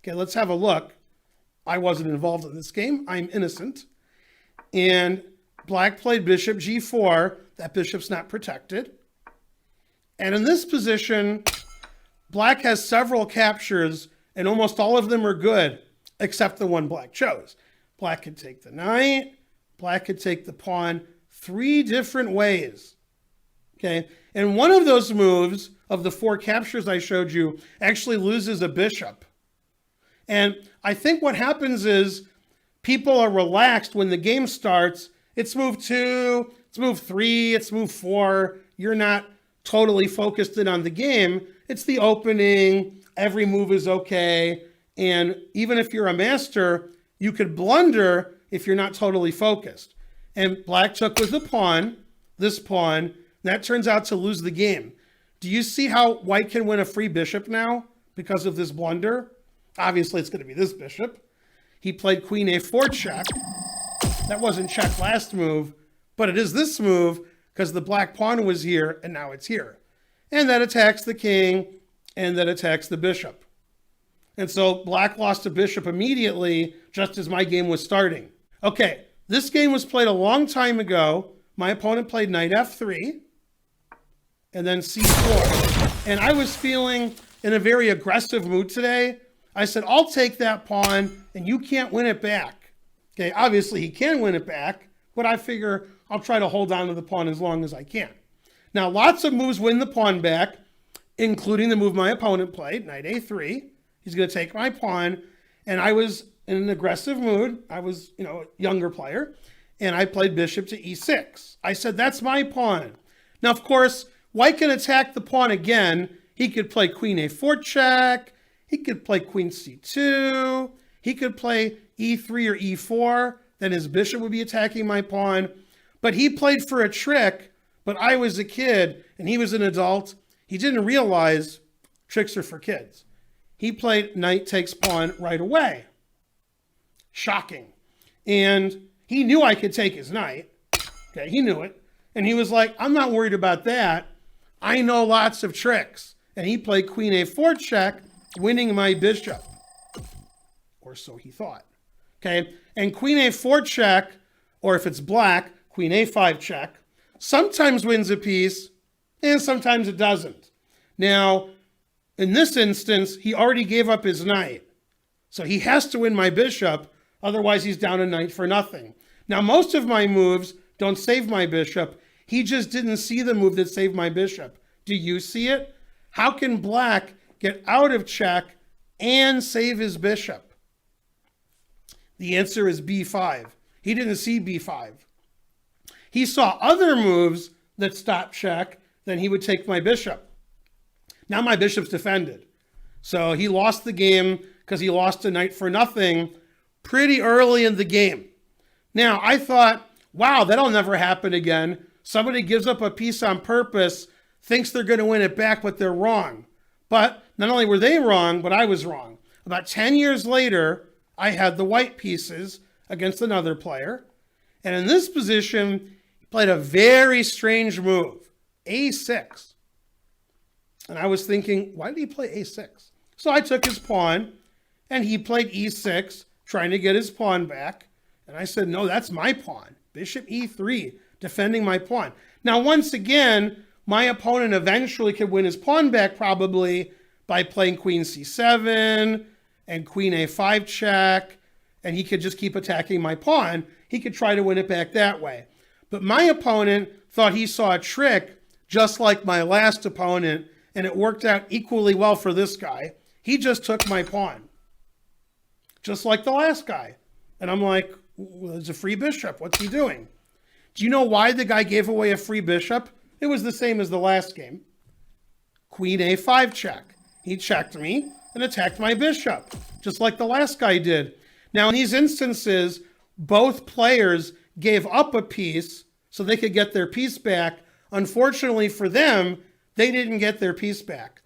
Okay, let's have a look. I wasn't involved in this game. I'm innocent. And black played bishop g4. That bishop's not protected. And in this position, black has several captures, and almost all of them are good, except the one black chose. Black could take the knight. Black could take the pawn 3 different ways. Okay, and one of those moves of the 4 captures I showed you actually loses a bishop. And I think what happens is people are relaxed when the game starts. It's move 2, it's move 3, it's move 4. You're not totally focused in on the game. It's the opening. Every move is okay. And even if you're a master, you could blunder if you're not totally focused. And black took with the pawn, this pawn. That turns out to lose the game. Do you see how white can win a free bishop now because of this blunder? Obviously, it's going to be this bishop. He played queen a4 check. That wasn't check last move, but it is this move because the black pawn was here and now it's here. And that attacks the king and that attacks the bishop. And so black lost a bishop immediately just as my game was starting. Okay, this game was played a long time ago. My opponent played knight f3 and then c4. And I was feeling in a very aggressive mood today. I said, I'll take that pawn and you can't win it back. Okay, obviously he can win it back, but I figure I'll try to hold on to the pawn as long as I can. Now, lots of moves win the pawn back, including the move my opponent played, knight a3. He's going to take my pawn, and I was in an aggressive mood. I was, a younger player, and I played bishop to e6. I said, that's my pawn. Now, of course, white can attack the pawn again. He could play queen a4 check. He could play queen c2. He could play e3 or e4. Then his bishop would be attacking my pawn. But he played for a trick, but I was a kid, and he was an adult. He didn't realize tricks are for kids. He played knight takes pawn right away. Shocking. And he knew I could take his knight. Okay, he knew it. And he was like, I'm not worried about that. I know lots of tricks. And he played queen a4 check, winning my bishop. Or so he thought. Okay, and queen a4 check, or if it's black, queen a5 check, sometimes wins a piece, and sometimes it doesn't. Now, in this instance, he already gave up his knight. So he has to win my bishop, otherwise he's down a knight for nothing. Now, most of my moves don't save my bishop. He just didn't see the move that saved my bishop. Do you see it? How can black get out of check and save his bishop? The answer is b5. He didn't see b5. He saw other moves that stop check, then he would take my bishop. Now my bishop's defended. So he lost the game because he lost a knight for nothing pretty early in the game. Now I thought, wow, that'll never happen again. Somebody gives up a piece on purpose, thinks they're going to win it back, but they're wrong. But not only were they wrong, but I was wrong. About 10 years later, I had the white pieces against another player. And in this position, he played a very strange move, a6. And I was thinking, why did he play a6? So I took his pawn, and he played e6, trying to get his pawn back. And I said, no, that's my pawn. Bishop e3, defending my pawn. Now, once again, my opponent eventually could win his pawn back probably by playing queen c7 and queen a5 check, and he could just keep attacking my pawn. He could try to win it back that way. But my opponent thought he saw a trick just like my last opponent, and it worked out equally well for this guy. He just took my pawn, just like the last guy. And I'm like, well, there's a free bishop. What's he doing? Do you know why the guy gave away a free bishop? It was the same as the last game. Queen a5 check. He checked me and attacked my bishop, just like the last guy did. Now, in these instances, both players gave up a piece so they could get their piece back. Unfortunately for them, they didn't get their piece back.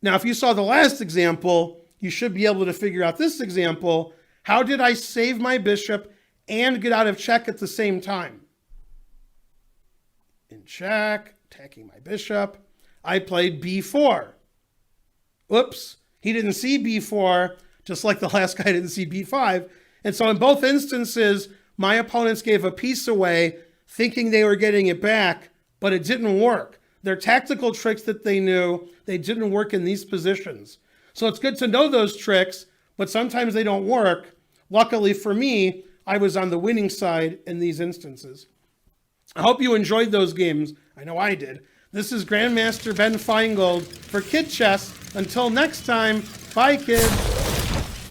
Now, if you saw the last example, you should be able to figure out this example. How did I save my bishop and get out of check at the same time? In check, attacking my bishop, I played b4. Oops, he didn't see b4, just like the last guy didn't see b5. And so in both instances, my opponents gave a piece away thinking they were getting it back, but it didn't work. They're tactical tricks that they knew, they didn't work in these positions. So it's good to know those tricks, but sometimes they don't work. Luckily for me, I was on the winning side in these instances. I hope you enjoyed those games. I know I did. This is Grandmaster Ben Finegold for Kid Chess. Until next time, bye kids.